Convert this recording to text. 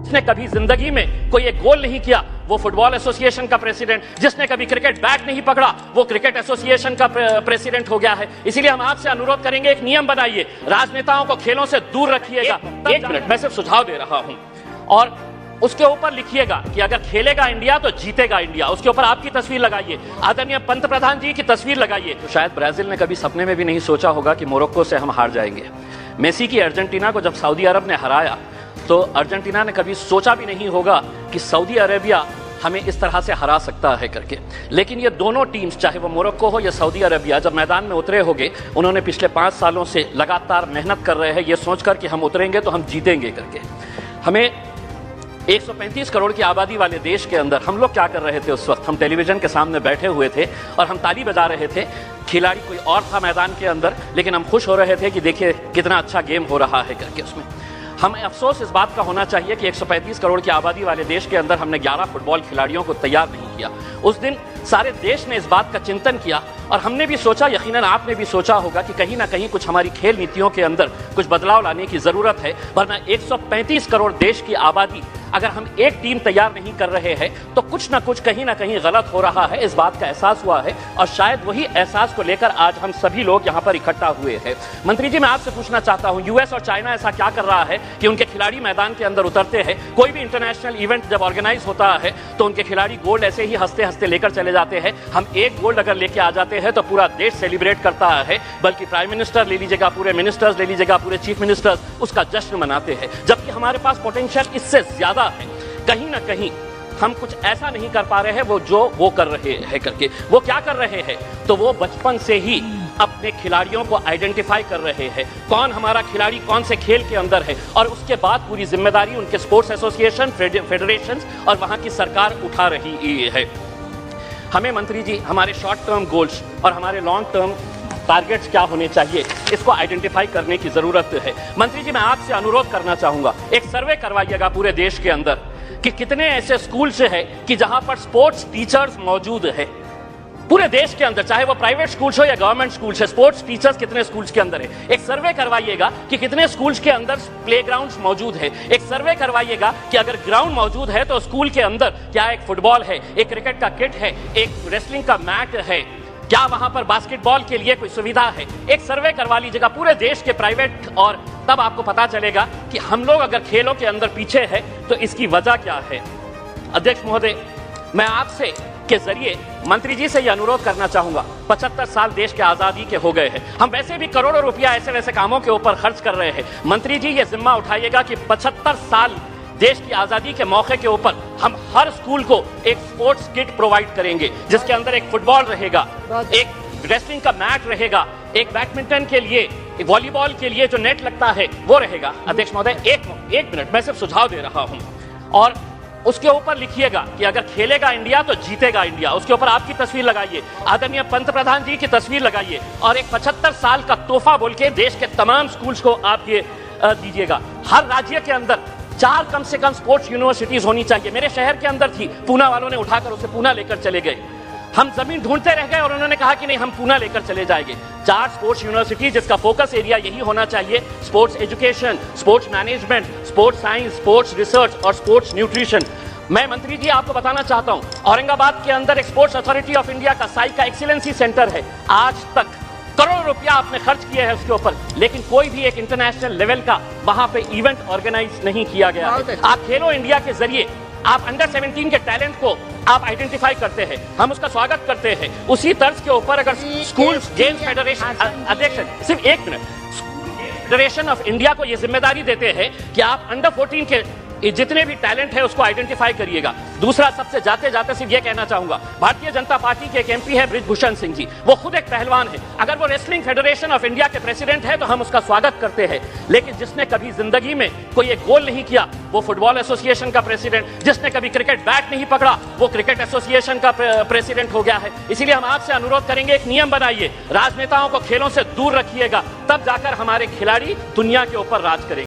जिसने कभी जिंदगी में कोई एक गोल नहीं किया वो फुटबॉल एसोसिएशन का प्रेसिडेंट, जिसने कभी क्रिकेट बैट नहीं पकड़ा वो क्रिकेट एसोसिएशन का प्रेसिडेंट हो गया है। इसीलिए हम आपसे अनुरोध करेंगे, एक नियम बनाइए, राजनेताओं को खेलों से दूर रखिएगा। एक मिनट, मैं सिर्फ सुझाव दे रहा हूं, और उसके ऊपर लिखिएगा कि अगर खेलेगा इंडिया तो जीतेगा इंडिया। उसके ऊपर आपकी तस्वीर लगाइए, आदरणीय पंत प्रधान जी की तस्वीर लगाइए। तो शायद ब्राजील ने कभी सपने में भी नहीं सोचा होगा कि मोरक्को से हम हार जाएंगे। मेसी की अर्जेंटीना को जब सऊदी अरब ने हराया तो अर्जेंटीना ने कभी सोचा भी नहीं होगा कि सऊदी अरेबिया हमें इस तरह से हरा सकता है करके। लेकिन ये दोनों टीम्स, चाहे वो मोरक्को हो या सऊदी अरेबिया, जब मैदान में उतरे होंगे, उन्होंने पिछले 5 सालों से लगातार मेहनत कर रहे हैं ये सोचकर कि हम उतरेंगे तो हम जीतेंगे करके। हमें 135 करोड़ की आबादी वाले देश के अंदर हम लोग क्या कर रहे थे उस वक्त? हम टेलीविजन के सामने बैठे हुए थे और हम ताली बजा रहे थे। खिलाड़ी कोई और था मैदान के अंदर, लेकिन हम खुश हो रहे थे कि देखिए कितना अच्छा गेम हो रहा है करके। उसमें हमें अफसोस इस बात का होना चाहिए कि 135 करोड़ की आबादी वाले देश के अंदर हमने 11 फुटबॉल खिलाड़ियों को तैयार नहीं किया। उस दिन सारे देश ने इस बात का चिंतन किया और हमने भी सोचा, यकीनन आपने भी सोचा होगा कि कहीं ना कहीं कुछ हमारी खेल नीतियों के अंदर कुछ बदलाव लाने की जरूरत है। वरना 135 करोड़ देश की आबादी, अगर हम एक टीम तैयार नहीं कर रहे हैं तो कुछ ना कुछ कहीं ना कहीं गलत हो रहा है। इस बात का एहसास हुआ है और शायद वही एहसास को लेकर आज हम सभी लोग यहाँ पर इकट्ठा हुए हैं। मंत्री जी, मैं आपसे पूछना चाहता हूँ, यूएस और चाइना ऐसा क्या कर रहा है कि उनके खिलाड़ी मैदान के अंदर उतरते हैं? कोई भी इंटरनेशनल इवेंट जब ऑर्गेनाइज होता है तो उनके खिलाड़ी गोल्ड ऐसे ही हंसते हंसते लेकर चले जाते हैं। हम एक गोल्ड अगर लेके आ जाते हैं तो पूरा देश सेलिब्रेट करता है, बल्कि प्राइम मिनिस्टर ले लीजिएगा, पूरे मिनिस्टर्स ले लीजिएगा, पूरे चीफ मिनिस्टर्स उसका जश्न मनाते हैं। जबकि हमारे पास पोटेंशियल इससे ज्यादा है। कहीं ना कहीं हम कुछ ऐसा नहीं कर पा रहे हैं वो कर रहे हैं करके। वो क्या कर रहे हैं? तो वो बचपन से ही अपने खिलाड़ियों को आइडेंटिफाई कर रहे हैं, कौन हमारा खिलाड़ी कौन से खेल के अंदर है, और उसके बाद पूरी जिम्मेदारी उनके स्पोर्ट्स एसोसिएशन, फेडरेशन और वहां की सरकार उठा रही है। हमें मंत्री जी हमारे शॉर्ट टर्म गोल्स और हमारे लॉन्ग टर्म टारगेट्स क्या होने चाहिए, इसको आइडेंटिफाई करने की जरूरत है। मंत्री जी, मैं आपसे अनुरोध करना चाहूंगा, एक सर्वे करवाइएगा पूरे देश के अंदर कि कितने ऐसे स्कूल्स है कि जहां पर स्पोर्ट्स टीचर्स मौजूद है। पूरे देश के अंदर, चाहे वो प्राइवेट स्कूल्स हो या गवर्नमेंट स्कूल्स है, स्पोर्ट्स टीचर्स कितने स्कूल्स के अंदर है। एक सर्वे करवाइएगा कि कितने स्कूल्स के अंदर प्लेग्राउंड्स मौजूद है। एक सर्वे करवाइएगा कि अगर ग्राउंड मौजूद है तो स्कूल के अंदर क्या एक फुटबॉल है, एक क्रिकेट का किट है, एक रेसलिंग का मैट है, क्या वहां पर बास्केटबॉल के लिए कोई सुविधा है। एक सर्वे करवा लीजिएगा पूरे देश के प्राइवेट, और तब आपको पता चलेगा कि हम लोग अगर खेलों के अंदर पीछे हैं तो इसकी वजह क्या है। अध्यक्ष महोदय, मैं आपसे के जरिए मंत्री जी से यह अनुरोध करना चाहूंगा, 75 साल देश के आजादी के हो गए हैं। हम वैसे भी करोड़ों रुपया ऐसे वैसे कामों के ऊपर खर्च कर रहे हैं। मंत्री जी ये जिम्मा उठाइएगा कि 75 साल देश की आजादी के मौके के ऊपर हम हर स्कूल को एक स्पोर्ट्स किट प्रोवाइड करेंगे, जिसके अंदर एक फुटबॉल रहेगा, एक रेसलिंग का मैट रहेगा, एक बैडमिंटन के लिए, एक वॉलीबॉल के लिए जो नेट लगता है वो रहेगा। अध्यक्ष महोदय, एक मिनट, मैं सिर्फ सुझाव दे रहा हूं, और उसके ऊपर लिखिएगा कि अगर खेलेगा इंडिया तो जीतेगा इंडिया। उसके ऊपर आपकी तस्वीर लगाइए, आदरणीय पंत प्रधान जी की तस्वीर लगाइए, और एक 75 साल का तोहफा बोल के देश के तमाम स्कूल्स को आप ये दीजिएगा। हर राज्य के अंदर 4 कम से कम स्पोर्ट्स यूनिवर्सिटीज होनी चाहिए। मेरे शहर के अंदर थी, पूना वालों ने उठाकर उसे पूना लेकर चले गए। हम जमीन ढूंढते रह गए और उन्होंने कहा कि नहीं, हम पूना लेकर चले जाएंगे। 4 स्पोर्ट्स यूनिवर्सिटी, जिसका फोकस एरिया यही होना चाहिए, sports education, sports management, sports science, sports research और स्पोर्ट्स न्यूट्रिशन। मैं मंत्री जी आपको बताना चाहता हूं, औरंगाबाद के अंदर एक स्पोर्ट्स अथॉरिटी ऑफ इंडिया का साई का एक्सीलेंसी सेंटर है। आज तक करोड़ों रुपया आपने खर्च किए हैं उसके ऊपर, लेकिन कोई भी एक इंटरनेशनल लेवल का वहां पे इवेंट ऑर्गेनाइज नहीं किया गया है। आप खेलो इंडिया के जरिए आप अंडर 17 के टैलेंट को आप आइडेंटिफाई करते हैं, हम उसका स्वागत करते हैं। उसी तर्ज के ऊपर अगर स्कूल गेम्स फेडरेशन, अध्यक्ष सिर्फ 1 मिनट, फेडरेशन ऑफ इंडिया को यह जिम्मेदारी देते हैं कि आप अंडर 14 के जितने भी टैलेंट है उसको आइडेंटिफाई करिएगा। दूसरा, सबसे जाते जाते सिर्फ ये कहना चाहूंगा, भारतीय जनता पार्टी के एक एमपी है बृजभूषण सिंह जी, वो खुद एक पहलवान है। अगर वो रेसलिंग फेडरेशन ऑफ इंडिया के प्रेसिडेंट है तो हम उसका स्वागत करते हैं, लेकिन जिसने कभी जिंदगी में कोई एक गोल नहीं किया वो फुटबॉल एसोसिएशन का प्रेसिडेंट, जिसने कभी क्रिकेट बैट नहीं पकड़ा वो क्रिकेट एसोसिएशन का प्रेसिडेंट हो गया है। इसीलिए हम आपसे अनुरोध करेंगे, एक नियम बनाइए, राजनेताओं को खेलों से दूर रखिएगा, तब जाकर हमारे खिलाड़ी दुनिया के ऊपर राज करेंगे।